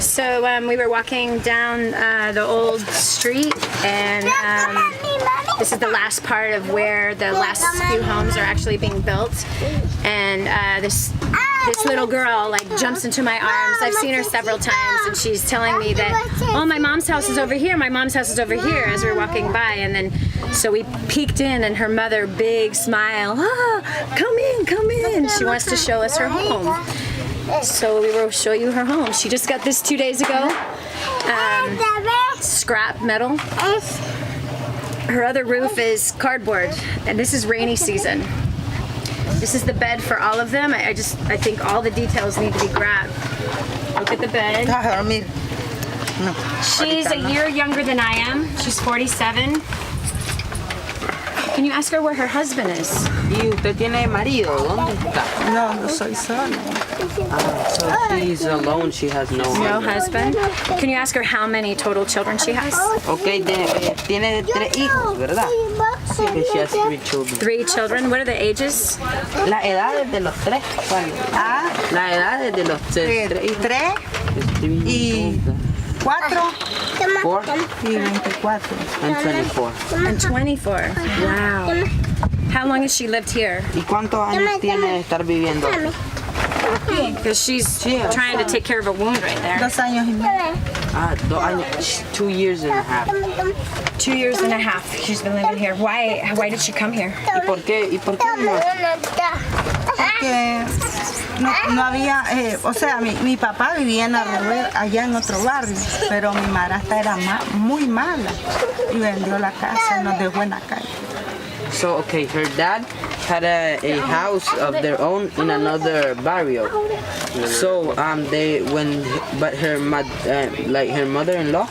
So we were walking down the old street, and this is the last part of where the last few homes are actually being built. And this little girl like jumps into my arms. I've seen her several times, and she's telling me that, oh, my mom's house is over here. My mom's house is over here, as we were walking by. And then so we peeked in, and her mother, big smile, come in, come in. She wants to show us her home. So we will show you her home. She just got this 2 days ago. Scrap metal. Her other roof is cardboard, and this is rainy season. This is the bed for all of them. I think all the details need to be grabbed. Look at the bed. She's a year younger than I am. She's 47. Can you ask her where her husband is? ¿Y usted tiene marido? ¿Dónde está? No, no soy sola. So she's alone. She has no husband. Can you ask her how many total children she has? Okay, tiene 3 hijos, ¿verdad? Sí. She has 3 children. 3 children. What are the ages? La edad de los 3. La edad de los 3. 3 y 4 4 y 24. and 24. And 24. Wow. How long has she lived here? ¿Y cuántos años tiene de estar viviendo aquí? Because she's trying to take care of a wound right there. 2 años y medio. 2 años, 2 years and a half. 2 years and a half she's been living here. Why did she come here? ¿Y por qué? Porque no había, o sea, mi papá vivía en allá en otro barrio, pero mi madrastra era muy mala y vendió la casa y nos dejó en la calle. So, okay, her dad had a house of their own in another barrio. So, but her mother-in-law,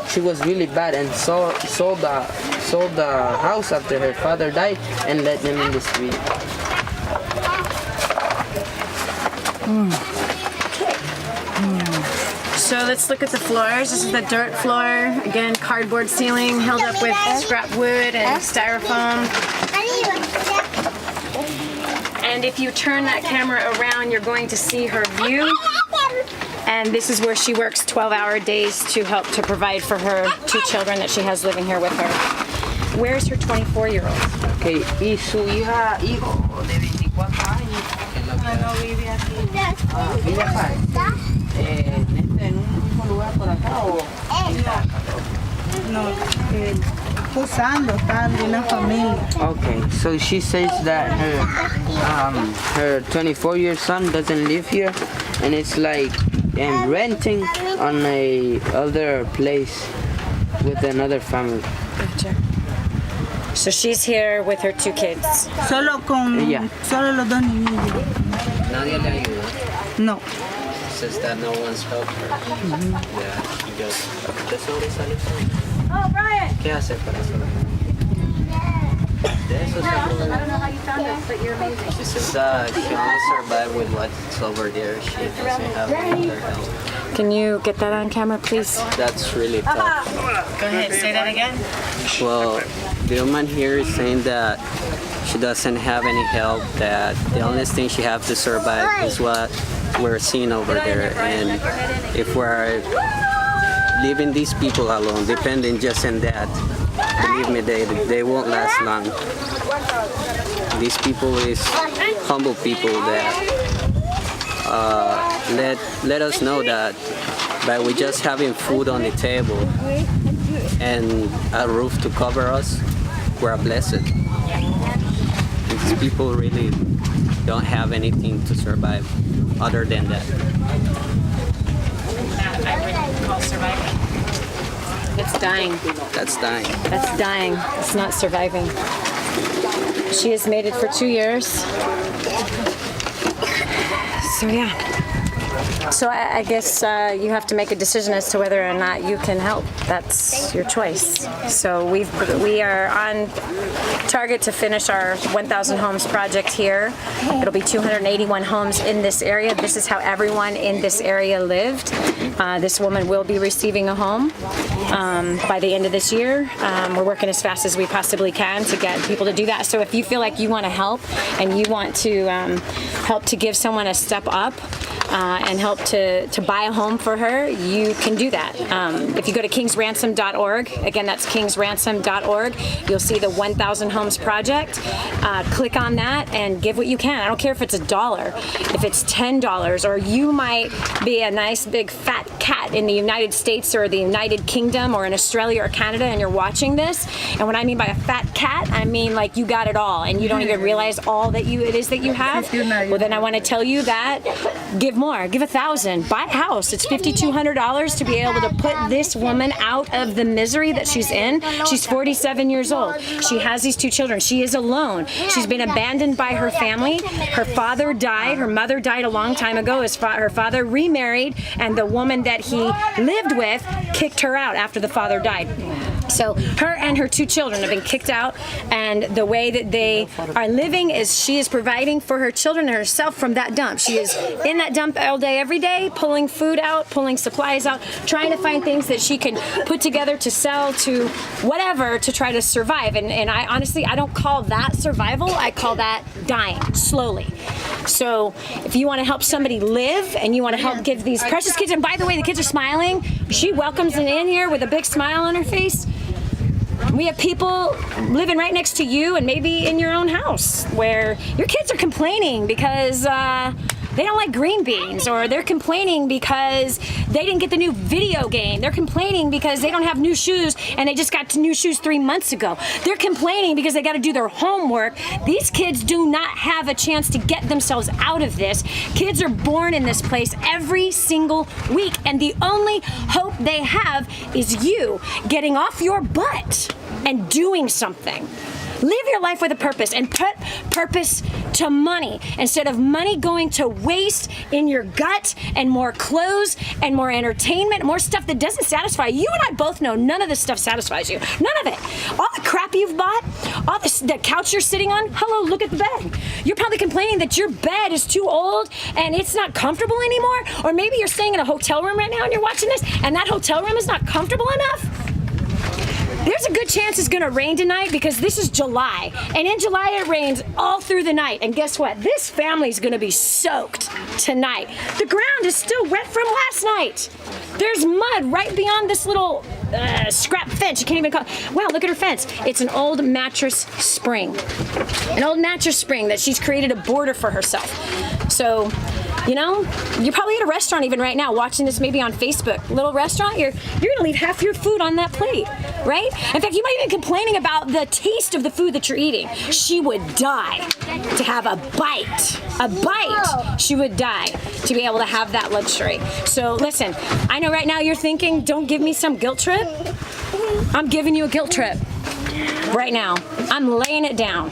she was really bad and sold the house after her father died and let them in the street. So let's look at the floors. This is the dirt floor. Again, cardboard ceiling held up with scrap wood and styrofoam. And if you turn that camera around, you're going to see her view. And this is where she works 12-hour days to help to provide for her 2 children that she has living here with her. Where's her 24-year-old? Okay, ¿y su hijo de 24 años? No vive aquí. ¿Vive acá? ¿En un mismo lugar por acá o...? No, usando, está de una familia. Okay, so she says that her 24-year son doesn't live here, and it's like renting on a other place with another family. Gotcha. So she's here with her 2 kids. Solo los 2 niños. Nadie le ayuda. No. Says that no one's helped her. Yeah, she goes, ¿usted sobresale? Oh, Brian! ¿Qué hace para sobresalir? De eso I don't know how you found us, but you're amazing. She says she only survived with what's over there. She doesn't have any other help. Can you get that on camera, please? That's really tough. Go ahead, say that again. Well, the woman here is saying that she doesn't have any help, that the only thing she has to survive is what we're seeing over there. And if we're leaving these people alone, depending just on that, believe me, they won't last long. These people is humble people that let us know that by we just having food on the table and a roof to cover us, we're blessed. These people really don't have anything to survive other than that. I wouldn't call surviving. It's dying. That's dying. That's dying. It's not surviving. She has made it for 2 years. So yeah. So I guess you have to make a decision as to whether or not you can help. That's your choice. So we are on target to finish our 1,000 homes project here. It'll be 281 homes in this area. This is how everyone in this area lived. This woman will be receiving a home by the end of this year. We're working as fast as we possibly can to get people to do that. So if you feel like you want to help and you want to help to give someone a step up, and help to buy a home for her, you can do that. If you go to kingsransom.org, again, that's kingsransom.org, you'll see the 1,000 Homes Project. Click on that and give what you can. I don't care if it's $1, if it's $10, or you might be a nice big fat cat in the United States or the United Kingdom or in Australia or Canada and you're watching this. And what I mean by a fat cat, I mean like you got it all and you don't even realize all that it is that you have. Well, then I want to tell you that give more, give $1,000, buy a house. It's $5,200 to be able to put this woman out of the misery that she's in. She's 47 years old. She has these 2 children. She is alone. She's been abandoned by her family. Her father died. Her mother died a long time ago. Her father remarried, and the woman that he lived with kicked her out after the father died. So her and her 2 children have been kicked out, and the way that they are living is she is providing for her children and herself from that dump. She is in that dump all day, every day, pulling food out, pulling supplies out, trying to find things that she can put together to sell to whatever to try to survive. And I honestly, I don't call that survival. I call that dying slowly. So if you want to help somebody live and you want to help give these precious kids, and by the way, the kids are smiling. She welcomes them in here with a big smile on her face. We have people living right next to you and maybe in your own house where your kids are complaining because they don't like green beans, or they're complaining because they didn't get the new video game. They're complaining because they don't have new shoes and they just got new shoes 3 months ago. They're complaining because they got to do their homework. These kids do not have a chance to get themselves out of this. Kids are born in this place every single week, and the only hope they have is you getting off your butt and doing something. Live your life with a purpose and put purpose to money instead of money going to waste in your gut and more clothes and more entertainment, more stuff that doesn't satisfy you. And I both know none of this stuff satisfies you. None of it. All the crap you've bought, all the couch you're sitting on, hello, look at the bed. You're probably complaining that your bed is too old and it's not comfortable anymore. Or maybe you're staying in a hotel room right now and you're watching this and that hotel room is not comfortable enough. There's a good chance it's going to rain tonight because this is July. And in July, it rains all through the night. And guess what? This family's going to be soaked tonight. The ground is still wet from last night. There's mud right beyond this little scrap fence. You can't even call it. Wow, look at her fence. It's an old mattress spring. An old mattress spring that she's created a border for herself. So, you know, you're probably at a restaurant even right now watching this maybe on Facebook. Little restaurant, you're gonna leave half your food on that plate, right? In fact, you might even be complaining about the taste of the food that you're eating. She would die to have a bite. A bite. She would die to be able to have that luxury. So listen, I know right now you're thinking, don't give me some guilt trip. I'm giving you a guilt trip right now. I'm laying it down.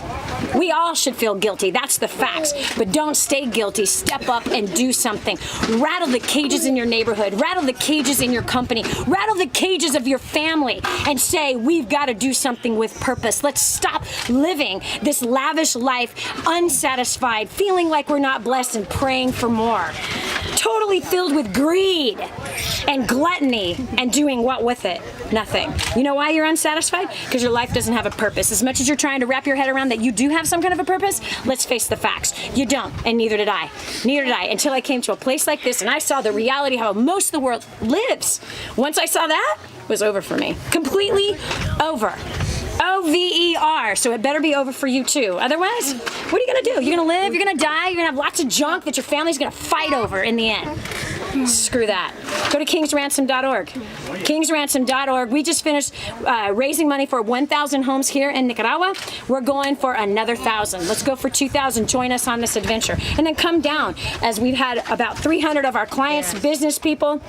We all should feel guilty. That's the facts. But don't stay guilty. Step up and do something. Rattle the cages in your neighborhood. Rattle the cages in your company. Rattle the cages of your family and say, we've got to do something with purpose. Let's stop living this lavish life, unsatisfied, feeling like we're not blessed and praying for more. Totally filled with greed and gluttony and doing what with it? Nothing. You know why you're unsatisfied? Because your life doesn't have a purpose. As much as you're trying to wrap your head around that you do have some kind of a purpose, let's face the facts. You don't, and neither did I. Neither did I, until I came to a place like this and I saw the reality how most of the world lives. Once I saw that, it was over for me. Completely over. O-V-E-R. So it better be over for you too. Otherwise, what are you gonna do? You're gonna live, you're gonna die, you're gonna have lots of junk that your family's gonna fight over in the end. Screw that. Go to kingsransom.org. Kingsransom.org. We just finished raising money for 1,000 homes here in Nicaragua. We're going for another 1,000. Let's go for 2,000. Join us on this adventure. And then come down, as we've had about 300 of our clients, business people,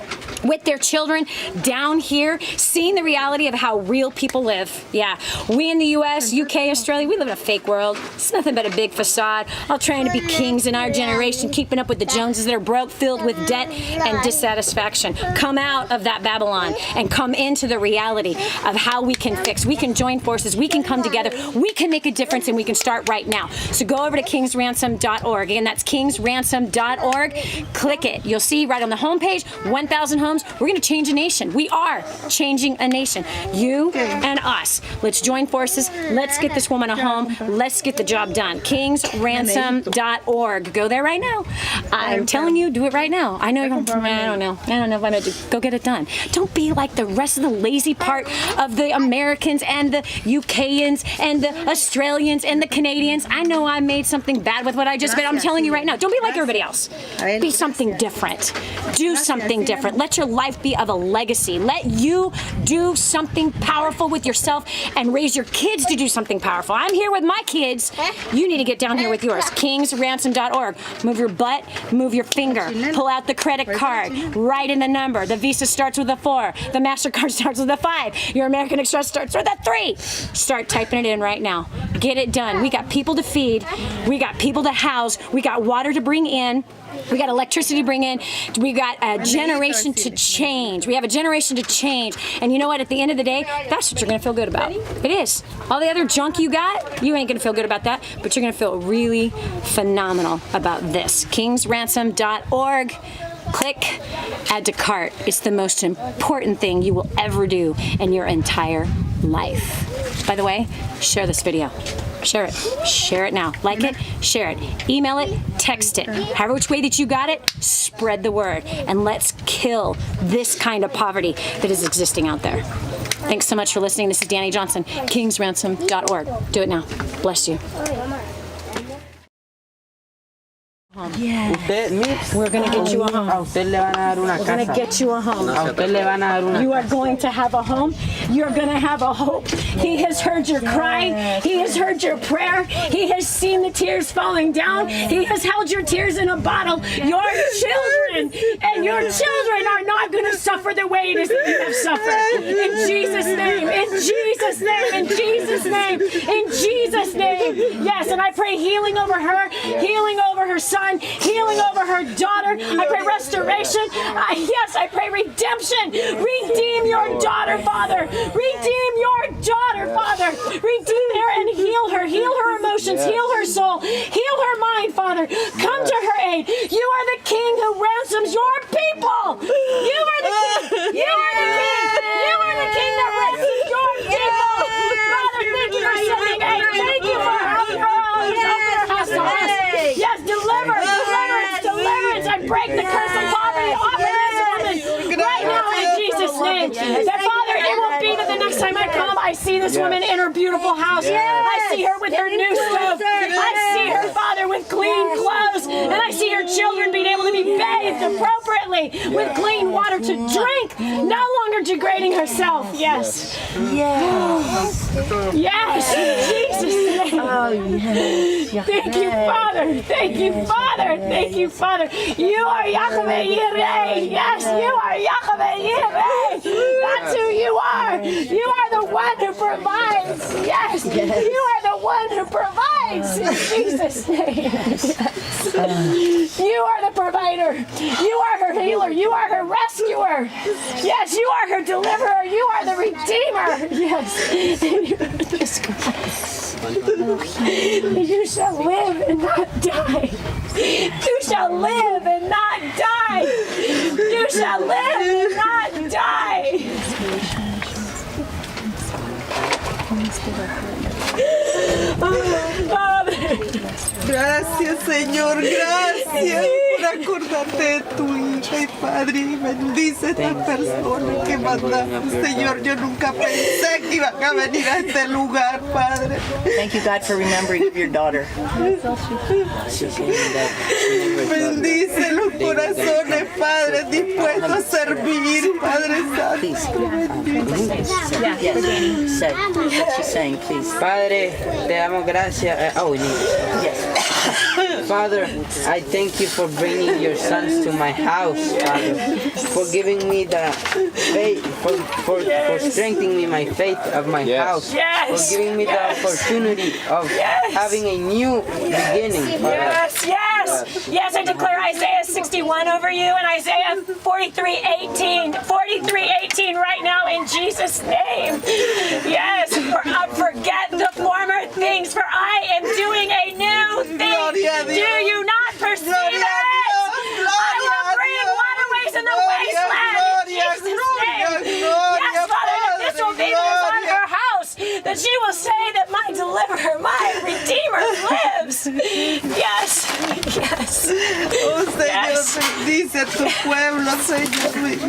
with their children down here, seeing the reality of how real people live. Yeah, we in the US, UK, Australia, we live in a fake world. It's nothing but a big facade, all trying to be kings in our generation, keeping up with the Joneses that are broke, filled with debt, and dissatisfaction. Come out of that Babylon and come into the reality of how we can fix. We can join forces. We can come together. We can make a difference, and we can start right now. So go over to kingsransom.org. Again, that's kingsransom.org. Click it. You'll see right on the homepage, 1,000 homes. We're going to change a nation. We are changing a nation. You and us. Let's join forces. Let's get this woman a home. Let's get the job done. kingsransom.org. Go there right now. I'm telling you, do it right now. I know you're going, I don't know if I'm going to do. Go get it done. Don't be like the rest of the lazy part of the Americans and the UKians and the Australians and the Canadians. I know I made something bad with what I just made. I'm telling you right now, don't be like everybody else. Be something different. Do something different. Let your life be of a legacy. Let you do something powerful with yourself and raise your kids to do something powerful. I'm here with my kids. You need to get down here with yours. kingsransom.org. Move your butt, move your finger, pull out the credit card, write in the number. The Visa starts with a 4. The MasterCard starts with a 5. Your American Express starts with a 3. Start typing it in right now. Get it done. We got people to feed. We got people to house. We got water to bring in. We got electricity to bring in. We got a generation to change. We have a generation to change. And you know what? At the end of the day, that's what you're going to feel good about. It is. All the other junk you got, you ain't going to feel good about that, but you're going to feel really phenomenal about this. kingsransom.org. Click add to cart. It's the most important thing you will ever do in your entire life. By the way, share this video. Share it. Share it now. Like it, share it. Email it, text it. However which way that you got it, spread the word. And let's kill this kind of poverty that is existing out there. Thanks so much for listening. This is Danny Johnson, kingsransom.org. Do it now. Bless you. Usted, Miss, We're going to get you a home. a usted le van a dar una We're going to casa. get you a home. A usted le van a dar una You are going to have a home. You're going to have a hope. He has heard your cry. He has heard your prayer. He has seen the tears falling down. He has held your tears in a bottle. Your children and your children are not going to suffer the way it is that you have suffered. In Jesus' name. In Jesus' name. In Jesus' name. In Jesus' name. Yes, and I pray healing over her, healing over her son, healing over her daughter. I pray restoration. Yes, I pray redemption. Redeem your daughter, Father. Redeem your daughter, Father. Redeem her and heal her. Heal her emotions. Heal her soul. Heal her mind, Father. Come to her aid. You are the King who ransoms your people. You are the King. You are the King. You are the King that ransoms your people. Father, thank you for sending aid. Thank you for helping her house to us. Yes, deliverance. I break the curse of poverty off of this woman right now in Jesus' name. That Father, it won't be that the next time I come, I see this woman in her beautiful house. I see her with her new stove. I see her, Father, with clean clothes. And I see her children being able to be bathed appropriately with clean water to drink, no longer degrading herself. Yes. Yes, in Jesus' name. Thank you, Father. Thank you, Father. Thank you, Father. You are Yahweh Yireh. Yes, you are Yahweh Yireh. That's who you are. You are the one who provides. Yes, you are the one who provides. In Jesus' name. Yes. You are the provider. You are her healer. You are her rescuer. Yes, you are her deliverer. You are the redeemer. Yes. You shall live and not die. You shall live and not die. You shall live and not die. Oh, Father. Gracias, Señor, gracias por acordarte de tu hija y Padre. Bendice a esta persona que mandaste, Señor. Yo nunca pensé que iban a venir a este lugar, Padre. Thank you, God, for remembering your daughter. Bendice los corazones, Padre, dispuestos a servir, Padre Santo. Yes. Say what she's saying, please. Padre, te damos gracias. Oh, we need it. Yes. Father, I thank you for bringing your sons to my house, Father, for giving me the faith, for strengthening me my faith of my house, for giving me the opportunity of having a new beginning, Father. Yes, I declare Isaiah 61 over you and Isaiah 43:18 right now in Jesus' name. Yes, forget the former things, for I am doing a new thing. Do you not perceive it? I will bring waterways in the wasteland in Jesus' name. Yes, Father, that this will be on her house, that she will say that my deliverer, my redeemer lives. Yes. Oh, Señor, bendice tu pueblo, Señor mío.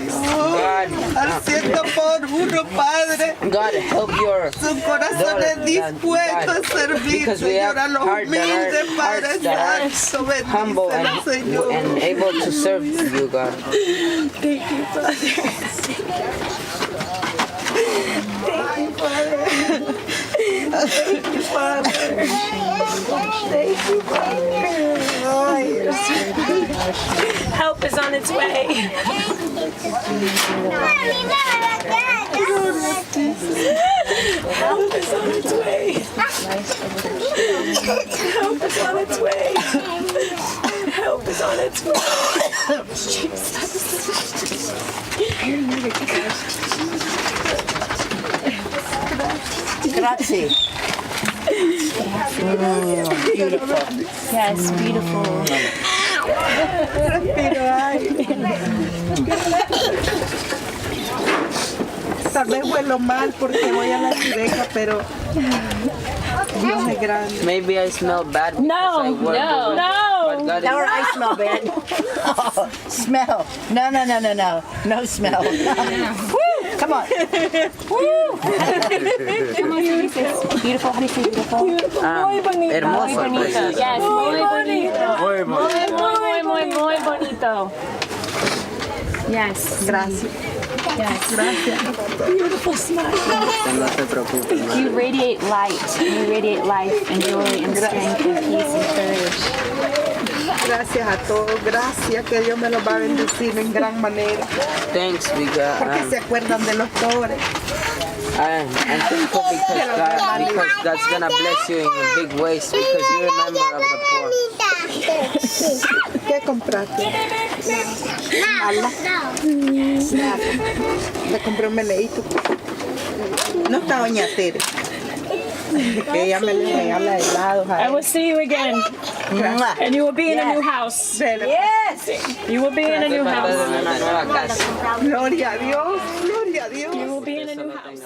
Al 100 por 1, Padre. God, help your Su corazón es dispuesto a servir, because we have Señor, a los hearts humildes, Padre that Santo. are humble Bendícelo, Señor. and able to serve you, God. Thank you, Father. Thank you, Father. Thank you, Father. Thank you, Father. Ay, Help is on its way. Help is on its way. Help is on its way. Help is on its way. Grazie. Beautiful. Yes, beautiful. respiro aire. Tal vez huelo mal porque voy a la cibeca, pero Dios es grande. Maybe I smell bad because No, I work no, over- no. But God Or is I smell bad. Oh, smell. No. No smell. Woo! Come on. Beautiful. How do you say beautiful? hermoso. Precioso. Yes, muy bonito. Muy bonito. Yes. Gracias. No se preocupe. You radiate light. You radiate life and joy and strength and peace and courage. Gracias a todos. Gracias que Dios me los va a bendecir en gran manera. Thanks, Porque se acuerdan de los pobres. I'm thankful because God's gonna bless you in big ways because you remember of the poor. ¿Qué compraste? Nada. Le compré un meneíto. No está doña Tere. Que ella me le regala helados a I él. will see you again. And you will be in a new house. Yes. You will be in a new house. Una nueva casa. Gloria a Dios, gloria a Dios. You will be in a new house.